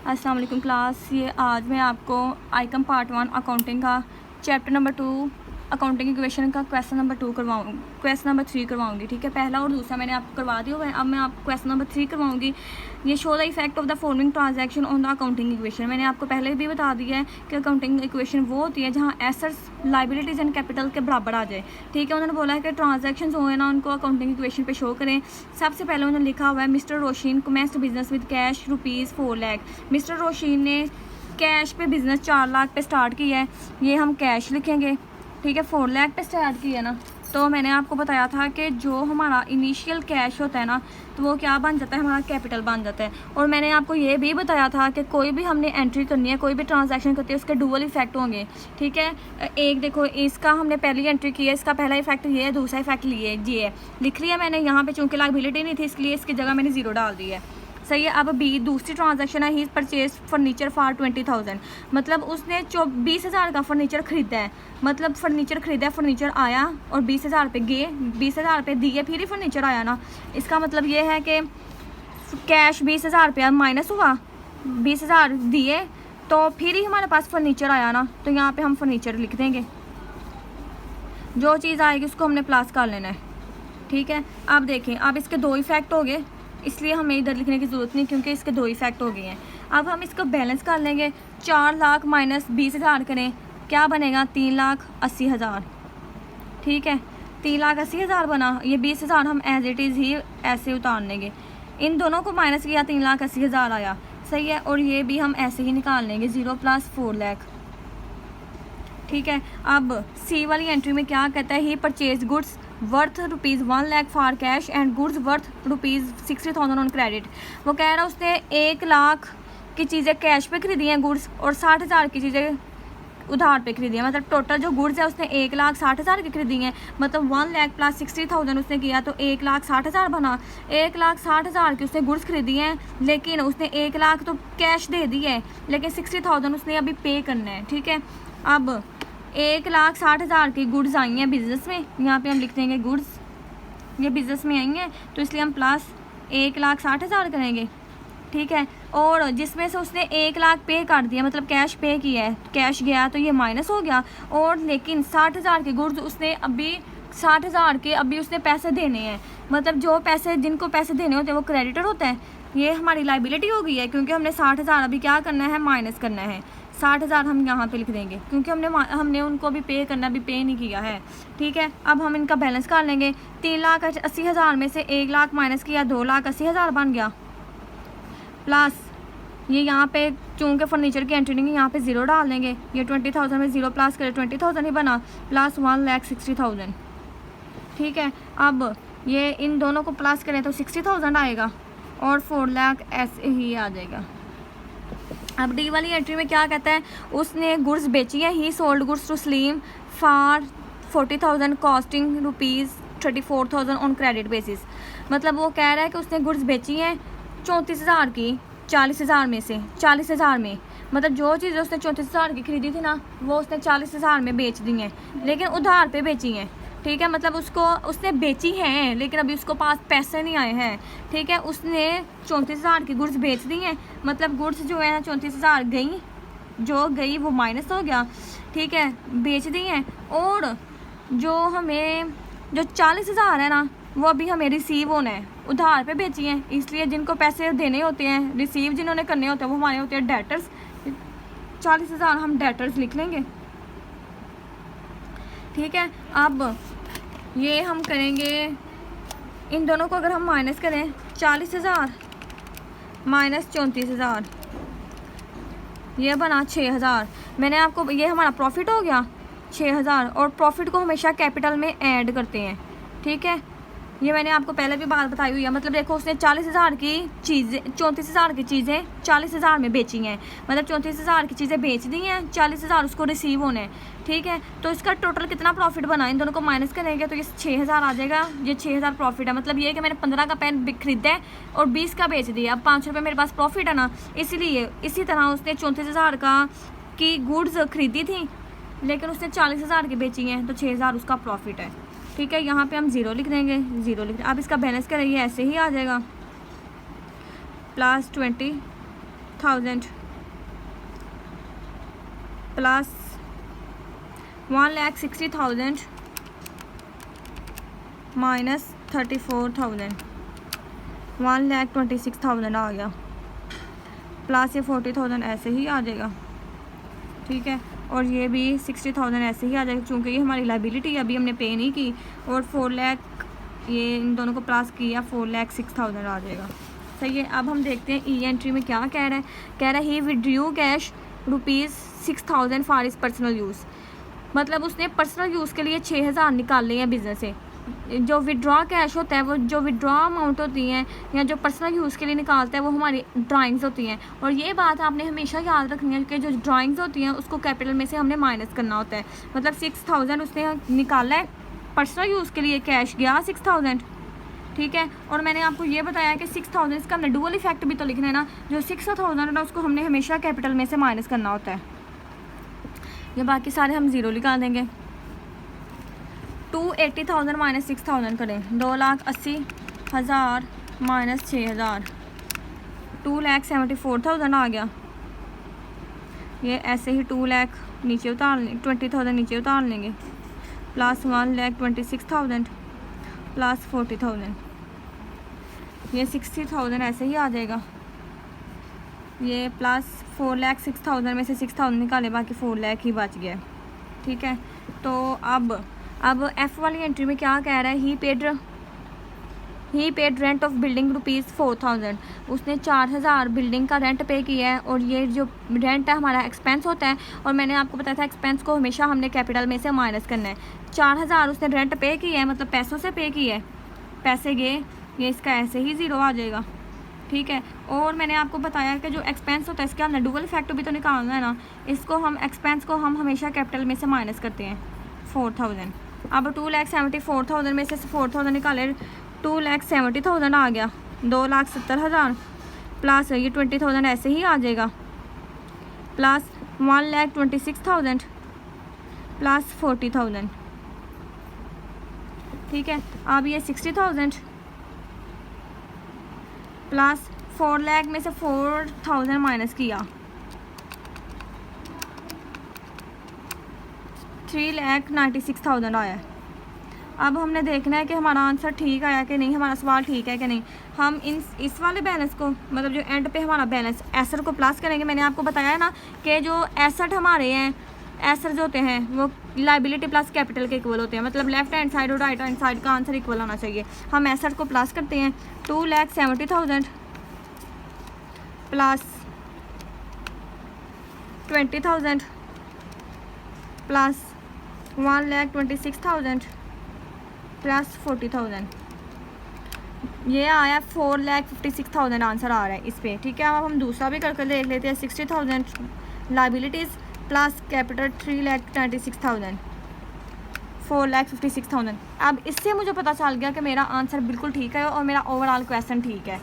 अस्सलाम वालेकुम क्लास। ये आज मैं आपको आइकम पार्ट 1 अकाउंटिंग का चैप्टर नंबर 2 अकाउंटिंग इक्वेशन का क्वेश्चन नंबर 3 करवाऊंगी। ठीक है, पहला और दूसरा मैंने आपको करवा दिया हुआ है। अब मैं आपको क्वेश्चन नंबर 3 करवाऊंगी। ये show the effect of the following transaction on the accounting equation. मैंने आपको पहले भी बता दिया है कि अकाउंटिंग इक्वेशन वो होती है जहाँ एसेट्स, लाइबिलिटीज़ एंड कैपिटल के बराबर आ जाए। ठीक है, उन्होंने बोला है कि ट्रांजैक्शन जो है ना उनको अकाउंटिंग इक्वेशन पे शो करें। सबसे पहले उन्होंने लिखा हुआ है mister Roshin commenced business with cash ₹4 lakh. Mister Roshin ने कैश पे बिजनेस 4 लाख पे स्टार्ट किया है। ये हम कैश लिखेंगे। ठीक है, 4 लाख पे स्टार्ट किया ना, तो मैंने आपको बताया था कि जो हमारा इनिशियल कैश होता है ना तो वो क्या बन जाता है, हमारा कैपिटल बन जाता है। और मैंने आपको ये भी बताया था कि कोई भी हमने एंट्री करनी है, कोई भी ट्रांजैक्शन करती है, उसके डुअल इफेक्ट होंगे। ठीक है, एक देखो इसका हमने पहली एंट्री की है, इसका पहला इफेक्ट ये है, दूसरा इफेक्ट ये है लिख लिया मैंने। यहाँ पे चूँकि लायबिलिटी नहीं थी इसलिए इसकी जगह मैंने 0 डाल दी है। सही है। अब बी दूसरी ट्रांजैक्शन है, ही परचेज फर्नीचर फॉर 20,000। मतलब उसने 20,000 का फर्नीचर खरीदा है। मतलब फर्नीचर खरीदा है, फर्नीचर आया और 20,000 पे गए, 20,000 पे दिए, फिर ही फर्नीचर आया ना। इसका मतलब ये है कि कैश 20,000 रुपया माइनस हुआ, 20,000 दिए तो फिर ही हमारे पास फर्नीचर आया ना। तो यहाँ पे हम फर्नीचर लिख देंगे, जो चीज़ आएगी उसको हमने प्लस कर लेना है। ठीक है, अब देखें, अब इसके 2 इफेक्ट हो गए, इसलिए हमें इधर लिखने की ज़रूरत नहीं क्योंकि इसके 2 इफेक्ट हो गए हैं। अब हम इसको बैलेंस कर लेंगे। 4 लाख माइनस 20,000 करें, क्या बनेगा, 3,80,000। ठीक है, 3,80,000 बना। ये 20,000 हम एज इट इज़ ही ऐसे उतार लेंगे। इन दोनों को माइनस किया, 3,80,000 आया। सही है, और ये भी हम ऐसे ही निकाल लेंगे, 0 + 4 लाख। ठीक है, अब सी वाली एंट्री में क्या कहता है, he purchase goods worth ₹1 lakh for cash and goods worth ₹60,000 on credit. वो कह रहा है उसने 1 लाख की चीज़ें कैश पे खरीदी हैं गुड्स, और 60,000 की चीज़ें उधार पे खरीदी है। मतलब टोटल जो गुड्स है उसने 1,60,000 की खरीदी हैं। मतलब 1 लाख + 60,000 उसने किया तो 1,60,000 बना। 1,60,000 की उसने गुड्स खरीदी हैं, लेकिन उसने 1 लाख तो कैश दे दी है, लेकिन 60,000 उसने अभी पे करना है। ठीक है, अब 1,60,000 की गुड्स आई हैं बिजनेस में, यहाँ पे हम लिख देंगे गुड्स, ये बिजनेस में आई हैं तो इसलिए हम प्लस 1,60,000 करेंगे। ठीक है, और जिसमें से उसने 1 लाख पे कर दिया, मतलब कैश पे किया है, कैश गया तो ये माइनस हो गया। और लेकिन 60,000 के गुड्स उसने अभी 60,000 के अभी उसने पैसे देने हैं। मतलब जो पैसे, जिनको पैसे देने होते हैं वो क्रेडिटर होता है। ये हमारी लाइबिलिटी हो गई है क्योंकि हमने 60,000 अभी क्या करना है, माइनस करना है। 60,000 हम यहाँ पे लिख देंगे क्योंकि हमने उनको अभी पे करना, अभी पे नहीं किया है। ठीक है, अब हम इनका बैलेंस कर लेंगे। 3,80,000 में से 1 लाख माइनस किया, 2,80,000 बन गया। प्लस ये यहाँ पे चूँकि फर्नीचर की एंट्री नहीं, यहाँ पे 0 डाल देंगे। ये 20,000 में 0 प्लस करें 20,000 ही बना, प्लस 1,60,000। ठीक है, अब ये इन दोनों को प्लस करें तो 60,000 आएगा और 4 लाख ऐसे ही आ जाएगा। अब डी वाली एंट्री में क्या कहता है, उसने गुड्स बेची है, he sold goods to Salim for 40,000 costing ₹34,000 on credit basis. मतलब वो कह रहा है कि उसने गुड्स बेची हैं 34,000 की, 40,000 में से 40,000 में, मतलब जो चीज़ें उसने 34,000 की खरीदी थी ना वो उसने 40,000 में बेच दी हैं, लेकिन उधार पे बेची हैं। ठीक है, मतलब उसको उसने बेची हैं लेकिन अभी उसको पास पैसे नहीं आए हैं। ठीक है, उसने 34,000 की गुड्स बेच दी हैं, मतलब गुड्स जो है ना 34,000 गई, जो गई वो माइनस हो गया। ठीक है, बेच दी हैं, और जो हमें जो 40,000 है ना वो अभी हमें रिसीव होना है, उधार पे बेची हैं, इसलिए जिनको पैसे देने होते हैं, रिसीव जिन्होंने करने होते हैं वो हमारे होते हैं डेटर्स। 40,000 हम डेटर्स लिख लेंगे। ठीक है, अब ये हम करेंगे, इन दोनों को अगर हम माइनस करें, 40,000 माइनस 34,000, ये बना 6,000। मैंने आपको, ये हमारा प्रॉफिट हो गया 6,000, और प्रॉफिट को हमेशा कैपिटल में ऐड करते हैं। ठीक है, ये मैंने आपको पहले भी बात बताई हुई है। मतलब देखो उसने 40,000 की चीज़ें, 34,000 की चीज़ें 40,000 में बेची हैं, मतलब 34,000 की चीज़ें बेच दी हैं, 40,000 उसको रिसीव होने। ठीक है, तो इसका टोटल कितना प्रॉफिट बना, इन दोनों को माइनस करेंगे तो ये 6,000 आ जाएगा। ये 6,000 प्रॉफिट है। मतलब ये कि मैंने 15 का पेन खरीदा है और 20 का बेच दिया, अब 5 रुपये मेरे पास प्रॉफिट है ना। इसीलिए इसी तरह उसने 34,000 का की गुड्स खरीदी थी, लेकिन उसने 40,000 की बेची हैं तो 6,000 उसका प्रॉफिट है। ठीक है, यहाँ पे हम 0 लिख देंगे, 0 लिख दें। अब इसका बैलेंस करेंगे, ऐसे ही आ जाएगा, +20,000 थाउजेंड प्लस 1,60,000 माइनस 34,000 1,26,000 आ गया, प्लस ये 40,000 ऐसे ही आ जाएगा, ठीक है। और ये भी 60,000 ऐसे ही आ जाएगा क्योंकि ये हमारी लाइबिलिटी अभी हमने पे नहीं की। और 4 लाख ये इन दोनों को प्लस किया 4,06,000 आ जाएगा, सही है। अब हम देखते हैं ई एंट्री में क्या कह रहा है। कह रहा है ही विड्रू कैश ₹6,000 फॉर इस पर्सनल यूज़, मतलब उसने पर्सनल यूज़ के लिए 6,000 निकाले हैं बिजनेस से। जो विड्रॉ कैश होता है, वो जो विड्रॉ अमाउंट होती हैं या जो पर्सनल यूज़ के लिए निकालता है वो हमारी ड्राइंग्स होती हैं। और ये बात आपने हमेशा याद रखनी है कि जो ड्राइंग्स होती हैं उसको कैपिटल में से हमने माइनस करना होता है। मतलब 6,000 उसने निकाला है, पर्सनल यूज़ के लिए कैश गया 6,000, ठीक है। और मैंने आपको ये बताया कि 6,000 इसका हमने डुअल इफेक्ट भी तो लिखना है ना, जो 6,000 है ना उसको हमने हमेशा कैपिटल में से माइनस करना होता है। ये बाकी सारे हम ज़ीरो निकाल देंगे। 280,000 माइनस 6,000 करें, 2,80,000 माइनस 6,000, 2,74,000 आ गया। ये ऐसे ही 2 लाख नीचे उतार लें, 20,000 नीचे उतार लेंगे, प्लस 1,26,000 प्लस 40,000, ये 60,000 ऐसे ही आ जाएगा। ये प्लस 4,06,000 में से 6,000 निकाले, बाकी 4 लाख ही बच गया, ठीक है। तो अब एफ वाली एंट्री में क्या कह रहा है, ही पेड रेंट ऑफ बिल्डिंग ₹4,000, उसने 4,000 बिल्डिंग का रेंट पे किया है। और ये जो रेंट है हमारा एक्सपेंस होता है, और मैंने आपको बताया था एक्सपेंस को हमेशा हमने कैपिटल में से माइनस करना है। 4,000 उसने रेंट पे किया है, मतलब पैसों से पे किया है, पैसे गए, ये इसका ऐसे ही ज़ीरो आ जाएगा, ठीक है। और मैंने आपको बताया कि जो एक्सपेंस होता है इसका हमने डुअल इफेक्ट भी तो निकालना है ना, इसको हम एक्सपेंस को हम हमेशा कैपिटल में से माइनस करते हैं 4,000। अब 2,74,000 में से 4,000 निकाले, 2,70,000 आ गया, 2,70,000 प्लस ये 20,000 ऐसे ही आ जाएगा, प्लस 1,26,000 प्लस 40,000, ठीक है। अब ये 60,000 प्लस 4 लाख में से 4,000 माइनस किया, 3,96,000 आया। अब हमने देखना है कि हमारा आंसर ठीक आया कि नहीं, हमारा सवाल ठीक है कि नहीं। हम इस वाले बैलेंस को, मतलब जो एंड पे हमारा बैलेंस एसेट को प्लस करेंगे। मैंने आपको बताया है ना कि जो एसेट हमारे हैं, एसेट जो होते हैं वो लाइबिलिटी प्लस कैपिटल के इक्वल होते हैं, मतलब लेफ्ट हैंड साइड और राइट हैंड साइड का आंसर इक्वल होना चाहिए। हम एसेट को प्लस करते हैं, 2,70,000 प्लस 20,000 प्लस 1,26,000 प्लस 40,000, ये आया 4,56,000 आंसर आ रहा है इस पे, ठीक है। अब हम दूसरा भी करके देख लेते हैं। 60,000 लाइबिलिटीज़ प्लस कैपिटल 3,96,000, 4,56,000। अब इससे मुझे पता चल गया कि मेरा आंसर बिल्कुल ठीक है और मेरा ओवरऑल क्वेश्चन ठीक है।